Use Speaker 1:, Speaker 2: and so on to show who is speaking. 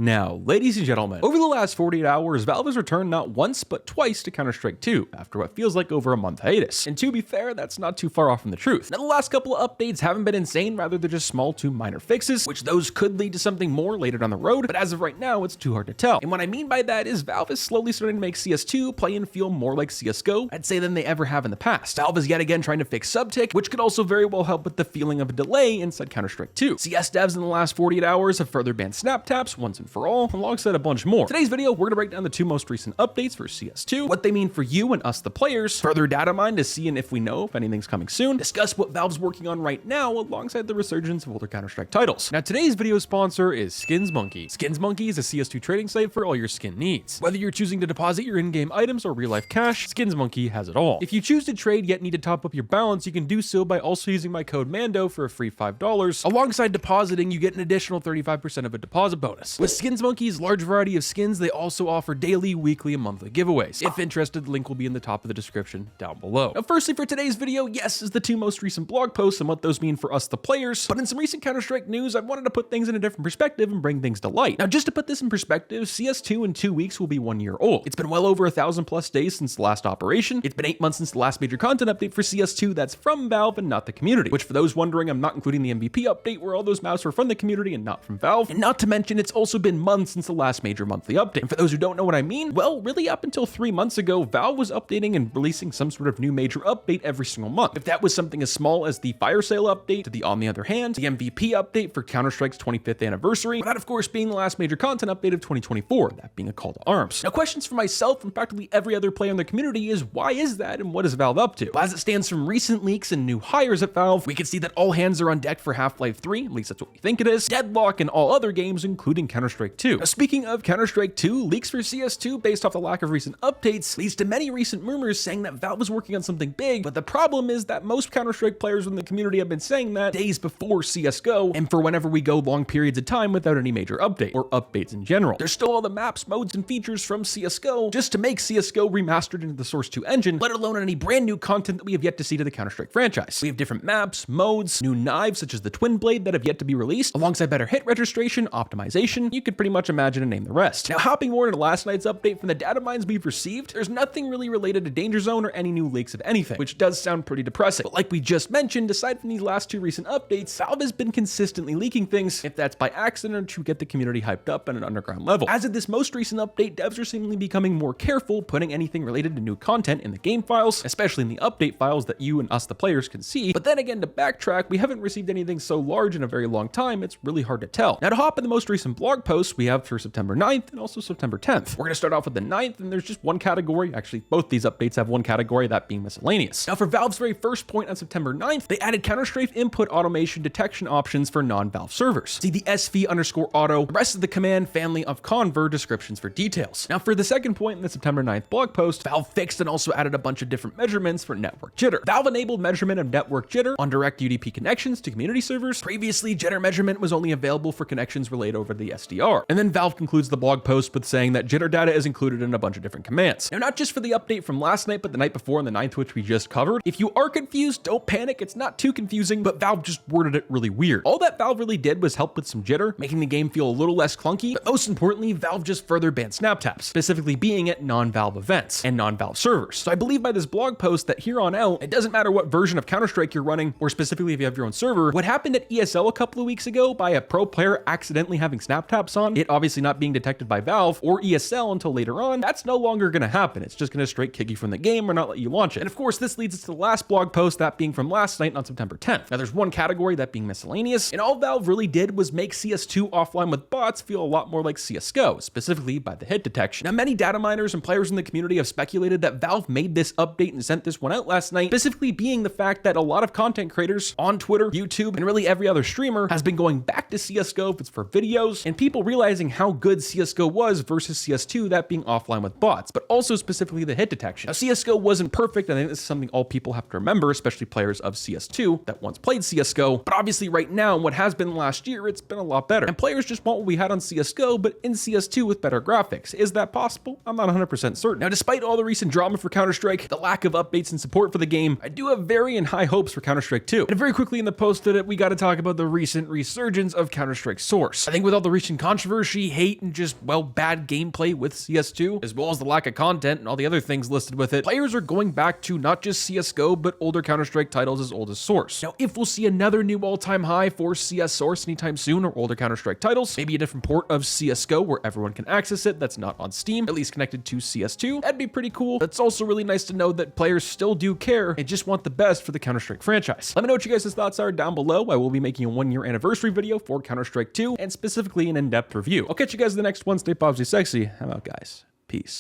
Speaker 1: Now, ladies and gentlemen, over the last 48 hours, Valve has returned not once, but twice to Counter-Strike 2, after what feels like over a month hiatus. And to be fair, that's not too far off from the truth. Now, the last couple of updates haven't been insane, rather they're just small to minor fixes, which those could lead to something more later down the road, but as of right now, it's too hard to tell. And what I mean by that is Valve is slowly starting to make CS2 play and feel more like CSGO, I'd say, than they ever have in the past. Valve is yet again trying to fix subtick, which could also very well help with the feeling of a delay inside Counter-Strike 2. CS devs in the last 48 hours have further banned snap taps once and for all, alongside a bunch more. Today's video, we're gonna break down the two most recent updates for CS2, what they mean for you and us the players, further data mine to see if we know if anything's coming soon, discuss what Valve's working on right now alongside the resurgence of older Counter-Strike titles. Now today's video sponsor is Skins Monkey. Skins Monkey is a CS2 trading site for all your skin needs. Whether you're choosing to deposit your in-game items or real-life cash, Skins Monkey has it all. If you choose to trade yet need to top up your balance, you can do so by also using my code MANDO for a free $5. Alongside depositing, you get an additional 35% of a deposit bonus. With Skins Monkey's large variety of skins, they also offer daily, weekly, and monthly giveaways. If interested, the link will be in the top of the description down below. Now, firstly, for today's video, yes, is the two most recent blog posts and what those mean for us, the players. But in some recent Counter-Strike news, I wanted to put things in a different perspective and bring things to light. Now, just to put this in perspective, CS2 in 2 weeks will be 1 year old. It's been well over 1,000+ days since the last operation. It's been 8 months since the last major content update for CS2 that's from Valve and not the community. Which, for those wondering, I'm not including the MVP update where all those maps were from the community and not from Valve. And not to mention, it's also been months since the last major monthly update. And for those who don't know what I mean, well, really up until 3 months ago, Valve was updating and releasing some sort of new major update every single month. If that was something as small as the fire sale update, to the on the other hand, the MVP update for Counter-Strike's 25th anniversary, but that of course being the last major content update of 2024, that being a call to arms. Now, questions for myself and practically every other player in the community is, why is that and what is Valve up to? Well, as it stands from recent leaks and new hires at Valve, we can see that all hands are on deck for Half-Life 3, at least that's what we think it is, Deadlock, and all other games, including Counter-Strike 2. Now, speaking of Counter-Strike 2, leaks for CS2 based off the lack of recent updates leads to many recent rumors saying that Valve is working on something big, but the problem is that most Counter-Strike players in the community have been saying that days before CSGO, and for whenever we go long periods of time without any major update, or updates in general. There's still all the maps, modes, and features from CSGO just to make CSGO remastered into the Source 2 engine, let alone any brand new content that we have yet to see to the Counter-Strike franchise. We have different maps, modes, new knives such as the Twin Blade that have yet to be released, alongside better hit registration, optimization, you could pretty much imagine and name the rest. Now, hopping more into last night's update from the data mines we've received, there's nothing really related to Danger Zone or any new leaks of anything, which does sound pretty depressing. But like we just mentioned, aside from these last two recent updates, Valve has been consistently leaking things, if that's by accident or to get the community hyped up at an underground level. As of this most recent update, devs are seemingly becoming more careful putting anything related to new content in the game files, especially in the update files that you and us the players can see. But then again, to backtrack, we haven't received anything so large in a very long time, it's really hard to tell. Now, to hop in the most recent blog posts we have for September 9th and also September 10th. We're gonna start off with the 9th, and there's just one category. Actually, both these updates have one category, that being miscellaneous. Now, for Valve's very first point on September 9th, they added Counter-Strike input automation detection options for non-Valve servers. See the SV_auto, the rest of the command family of conver descriptions for details. Now, for the second point in the September 9th blog post, Valve fixed and also added a bunch of different measurements for network jitter. Valve enabled measurement of network jitter on direct UDP connections to community servers. Previously, jitter measurement was only available for connections relayed over the SDR. And then Valve concludes the blog post with saying that jitter data is included in a bunch of different commands. Now, not just for the update from last night, but the night before on the 9th, which we just covered. If you are confused, don't panic, it's not too confusing, but Valve just worded it really weird. All that Valve really did was help with some jitter, making the game feel a little less clunky, but most importantly, Valve just further banned snap taps, specifically being at non-Valve events and non-Valve servers. So I believe by this blog post that here on out, it doesn't matter what version of Counter-Strike you're running, or specifically if you have your own server, what happened at ESL a couple of weeks ago by a pro player accidentally having snap taps on, it obviously not being detected by Valve or ESL until later on, that's no longer gonna happen. It's just gonna straight kick you from the game or not let you launch it. And of course, this leads us to the last blog post, that being from last night on September 10th. Now, there's one category, that being miscellaneous, and all Valve really did was make CS2 offline with bots feel a lot more like CSGO, specifically by the hit detection. Now, many data miners and players in the community have speculated that Valve made this update and sent this one out last night, specifically being the fact that a lot of content creators on Twitter, YouTube, and really every other streamer has been going back to CSGO if it's for videos, and people realizing how good CSGO was versus CS2, that being offline with bots, but also specifically the hit detection. Now, CSGO wasn't perfect, and I think this is something all people have to remember, especially players of CS2 that once played CSGO, but obviously right now, what has been last year, it's been a lot better. And players just want what we had on CSGO, but in CS2 with better graphics. Is that possible? I'm not 100% certain. Now, despite all the recent drama for Counter-Strike, the lack of updates and support for the game, I do have very and high hopes for Counter-Strike 2. And very quickly in the post that we got to talk about the recent resurgence of Counter-Strike Source. I think with all the recent controversy controversy, hate, and just, well, bad gameplay with CS2, as well as the lack of content and all the other things listed with it, players are going back to not just CSGO, but older Counter-Strike titles as old as Source. Now, if we'll see another new all-time high for CS Source anytime soon, or older Counter-Strike titles, maybe a different port of CSGO where everyone can access it that's not on Steam, at least connected to CS2, that'd be pretty cool. It's also really nice to know that players still do care and just want the best for the Counter-Strike franchise. Let me know what you guys' thoughts are down below. I will be making a 1-year anniversary video for Counter-Strike 2, and specifically an in-depth review. I'll catch you guys in the next one. Stay positive, sexy. I'm out, guys. Peace.